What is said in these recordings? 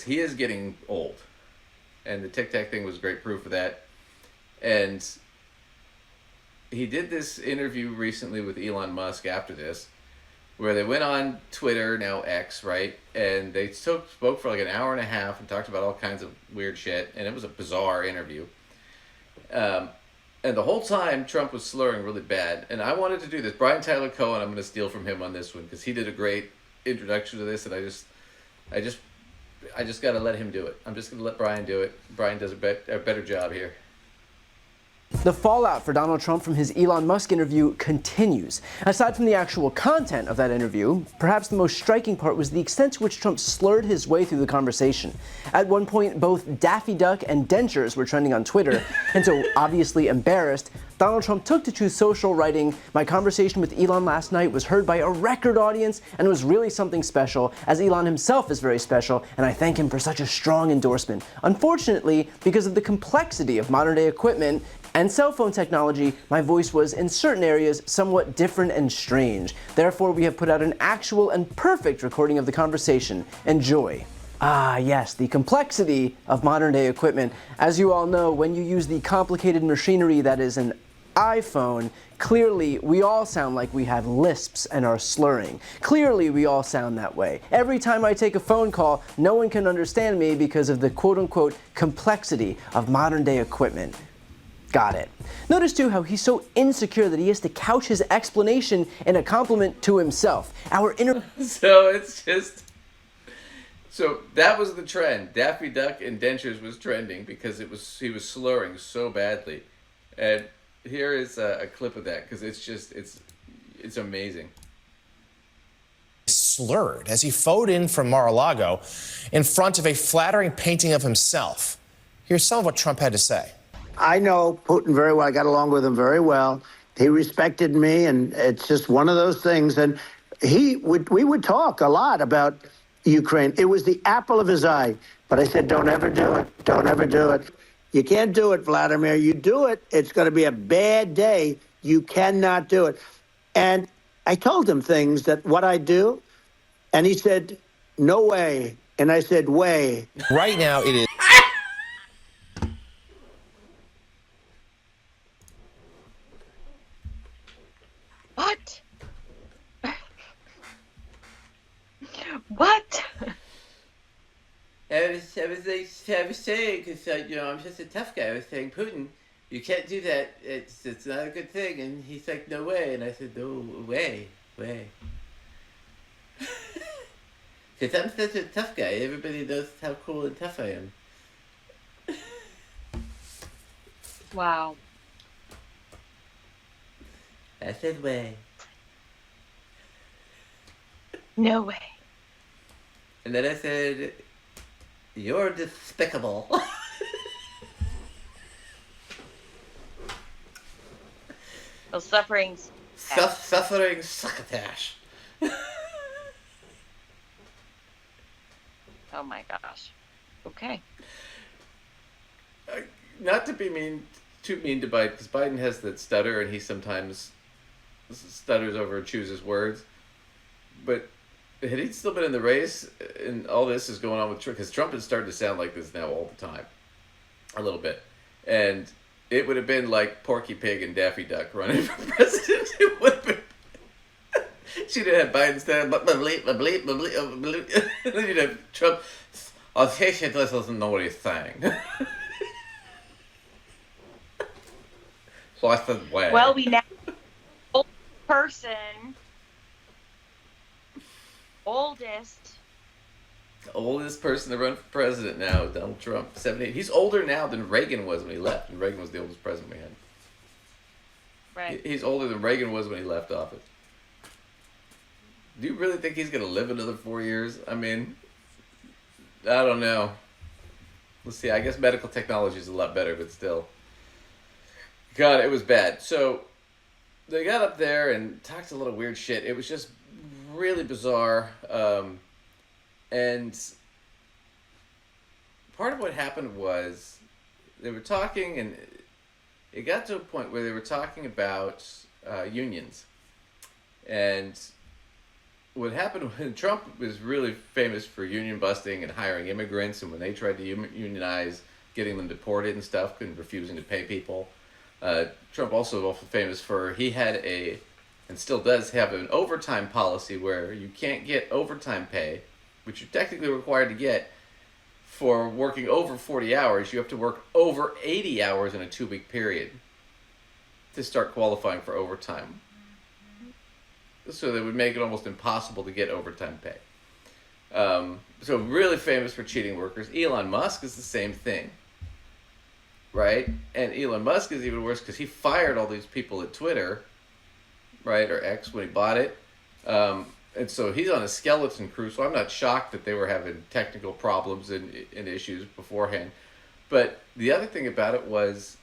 he is getting old, and the Tic Tac thing was great proof of that. And he did this interview recently with Elon Musk after this, where they went on Twitter, now X, right? And they spoke for like an hour and a half and talked about all kinds of weird shit, and it was a bizarre interview. Um, and the whole time, Trump was slurring really bad. And I wanted to do this. Brian Tyler Cohen, I'm going to steal from him on this one because he did a great introduction to this, and I just got to let him do it. I'm just going to let Brian do it. Brian does a better job here. The fallout for Donald Trump from his Elon Musk interview continues. Aside from the actual content of that interview, perhaps the most striking part was the extent to which Trump slurred his way through the conversation. At one point, both Daffy Duck and dentures were trending on Twitter, and so obviously embarrassed, Donald Trump took to Truth Social, writing, "My conversation with Elon last night was heard by a record audience and was really something special, as Elon himself is very special, and I thank him for such a strong endorsement. Unfortunately, because of the complexity of modern-day equipment and cell phone technology, my voice was, in certain areas, somewhat different and strange. Therefore, we have put out an actual and perfect recording of the conversation. Enjoy." Ah, yes, the complexity of modern-day equipment. As you all know, when you use the complicated machinery that is an iPhone, clearly we all sound like we have lisps and are slurring. Clearly we all sound that way. Every time I take a phone call, no one can understand me because of the quote-unquote complexity of modern-day equipment. Got it. Notice too how he's so insecure that he has to couch his explanation in a compliment to himself. So that was the trend. Daffy Duck and dentures was trending because he was slurring so badly. And here is a clip of that because it's amazing. Slurred as he phoned in from Mar-a-Lago in front of a flattering painting of himself. Here's some of what Trump had to say. I know Putin very well. I got along with him very well. He respected me, and it's just one of those things. And we would talk a lot about Ukraine. It was the apple of his eye. But I said, don't ever do it. Don't ever do it. You can't do it, Vladimir. You do it, it's going to be a bad day. You cannot do it. And I told him things that what I do, and he said, no way. And I said, way. Right now it is. What? What? I was saying, because I'm just a tough guy. I was saying, Putin, you can't do that. It's not a good thing. And he's like, no way. And I said, no way. Because I'm such a tough guy. Everybody knows how cool and tough I am. Wow. I said, way. No way. And then I said, you're despicable. Well, suffering's Suffering succotash. Oh my gosh. Okay. Not to be too mean to Biden, because Biden has that stutter and he sometimes stutters over and chooses words. But had he still been in the race, and all this is going on with Trump, because Trump is starting to sound like this now all the time, a little bit, and it would have been like Porky Pig and Daffy Duck running for president. It would have been. She'd have had Biden stand, bleep, and then you'd have Trump. I think he doesn't know what he's saying. So I said, "Way." Well, we now oldest person to run for president now, Donald Trump, 78. He's older now than Reagan was when he left, and Reagan was the oldest president we had. Right. He's older than Reagan was when he left office. Do you really think he's going to live another 4 years? I mean, I don't know. Let's see. I guess medical technology is a lot better, but still. God, it was bad. So they got up there and talked a little weird shit. It was just really bizarre. And part of what happened was they were talking, and it got to a point where they were talking about unions. And what happened when Trump was really famous for union busting and hiring immigrants, and when they tried to unionize, getting them deported and stuff, and refusing to pay people. Trump also famous for, he had and still does have an overtime policy where you can't get overtime pay, which you're technically required to get for working over 40 hours. You have to work over 80 hours in a 2-week period to start qualifying for overtime. So that would make it almost impossible to get overtime pay. So really famous for cheating workers. Elon Musk is the same thing, right? And Elon Musk is even worse because he fired all these people at Twitter, right, or X when he bought it. And so he's on a skeleton crew, so I'm not shocked that they were having technical problems and issues beforehand. But the other thing about it was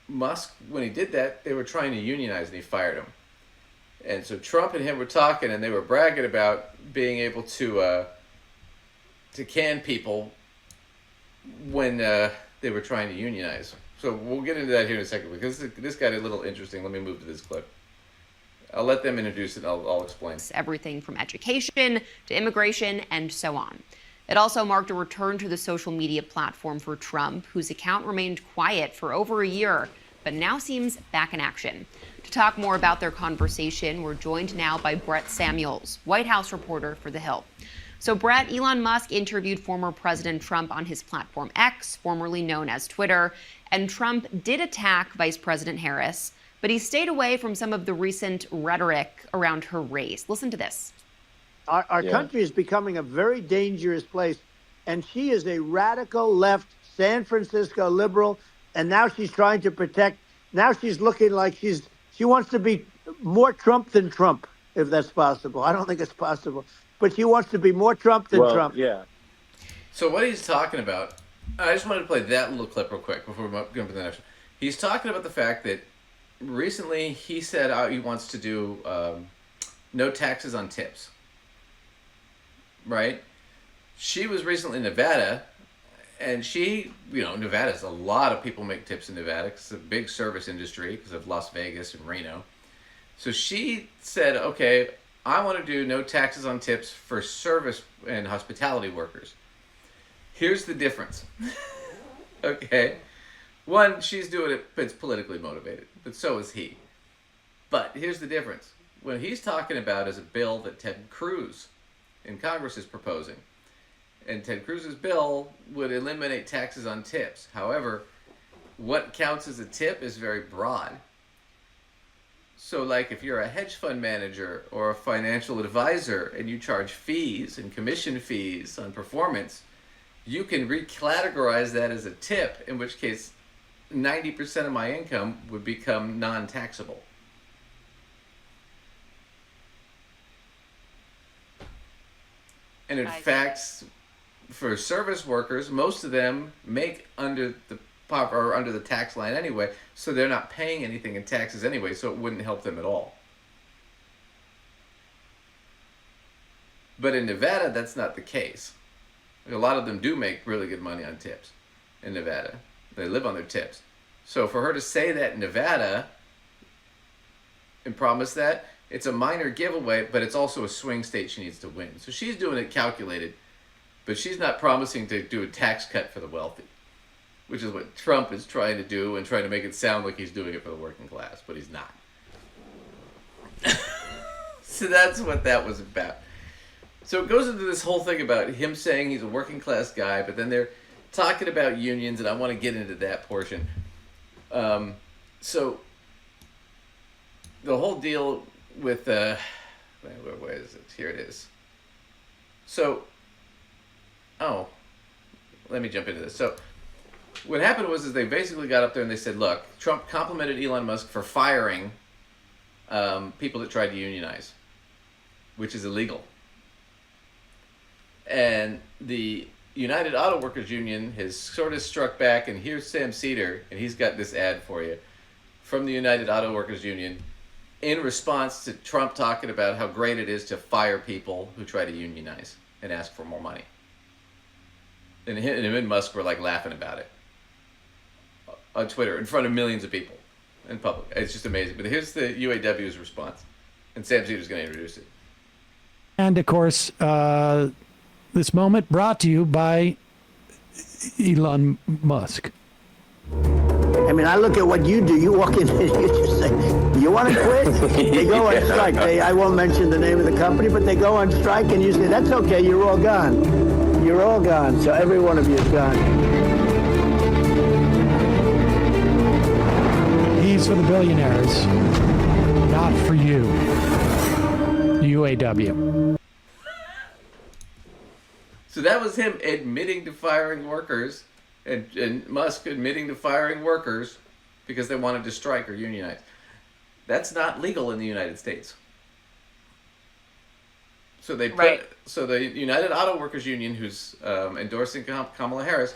Musk, when he did that, they were trying to unionize and he fired him. And so Trump and him were talking and they were bragging about being able to can people when they were trying to unionize. So we'll get into that here in a second because this got a little interesting. Let me move to this clip. I'll let them introduce it and I'll explain. Everything from education to immigration and so on. It also marked a return to the social media platform for Trump, whose account remained quiet for over a year, but now seems back in action. To talk more about their conversation, we're joined now by Brett Samuels, White House reporter for The Hill. So Brett, Elon Musk interviewed former President Trump on his platform X, formerly known as Twitter, and Trump did attack Vice President Harris, but he stayed away from some of the recent rhetoric around her race. Listen to this. Our country is becoming a very dangerous place, and she is a radical left San Francisco liberal, and now she's trying to protect. Now she's looking like she wants to be more Trump than Trump, if that's possible. I don't think it's possible, but she wants to be more Trump than Trump. Yeah. So what he's talking about, I just wanted to play that little clip real quick before we go to the next one. He's talking about the fact that recently he said he wants to do no taxes on tips. Right? She was recently in Nevada, and Nevada's a lot of people make tips in Nevada because it's a big service industry because of Las Vegas and Reno. So she said, okay, I want to do no taxes on tips for service and hospitality workers. Here's the difference. Okay. One, she's doing it, but it's politically motivated, but so is he. But here's the difference. What he's talking about is a bill that Ted Cruz in Congress is proposing. And Ted Cruz's bill would eliminate taxes on tips. However, what counts as a tip is very broad. So like if you're a hedge fund manager or a financial advisor and you charge fees and commission fees on performance, you can recategorize that as a tip, in which case 90% of my income would become non-taxable. And in fact, for service workers, most of them make under the tax line anyway, so they're not paying anything in taxes anyway, so it wouldn't help them at all. But in Nevada, that's not the case. A lot of them do make really good money on tips in Nevada. They live on their tips. So for her to say that in Nevada and promise that, it's a minor giveaway, but it's also a swing state she needs to win. So she's doing it calculated, but she's not promising to do a tax cut for the wealthy, which is what Trump is trying to do and trying to make it sound like he's doing it for the working class, but he's not. So that's what that was about. So it goes into this whole thing about him saying he's a working class guy, but then they're talking about unions, and I want to get into that portion. So the whole deal with where is it? Here it is. So, let me jump into this. So, what happened was they basically got up there and they said, look, Trump complimented Elon Musk for firing people that tried to unionize, which is illegal. And the United Auto Workers Union has sort of struck back, and here's Sam Cedar, and he's got this ad for you from the United Auto Workers Union in response to Trump talking about how great it is to fire people who try to unionize and ask for more money. And him and Musk were like laughing about it on Twitter in front of millions of people in public. It's just amazing. But here's the UAW's response. And Sam Seder's going to introduce it. And of course, this moment brought to you by Elon Musk. I mean, I look at what you do. You walk in and you just say, you want to quit? They go on strike. I won't mention the name of the company, but they go on strike and you say, that's okay, you're all gone. You're all gone. So every one of you is gone. He's for the billionaires, not for you. UAW. So that was him admitting to firing workers, and Musk admitting to firing workers because they wanted to strike or unionize. That's not legal in the United States. So they so the United Auto Workers Union, who's endorsing Kamala Harris,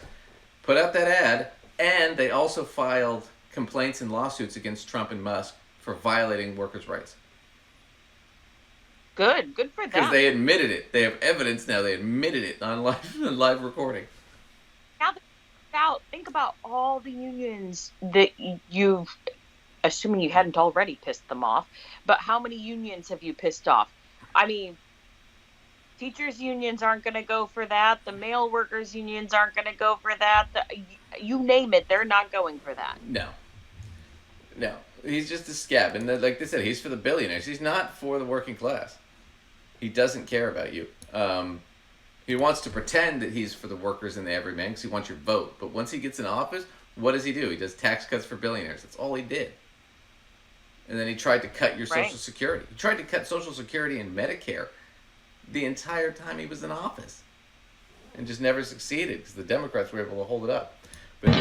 put out that ad, and they also filed complaints and lawsuits against Trump and Musk for violating workers' rights. Good for them. Because they admitted it. They have evidence now. They admitted it on live recording. Now think about all the unions that you've, assuming you hadn't already pissed them off, but how many unions have you pissed off? I mean, teachers' unions aren't going to go for that. The mail workers' unions aren't going to go for that. You name it, they're not going for that. No. He's just a scab. And like they said, he's for the billionaires. He's not for the working class. He doesn't care about you. He wants to pretend that he's for the workers and the everyman because he wants your vote. But once he gets in office, what does he do? He does tax cuts for billionaires. That's all he did. And then he tried to cut your Social Security. He tried to cut Social Security and Medicare the entire time he was in office. And just never succeeded because the Democrats were able to hold it up. But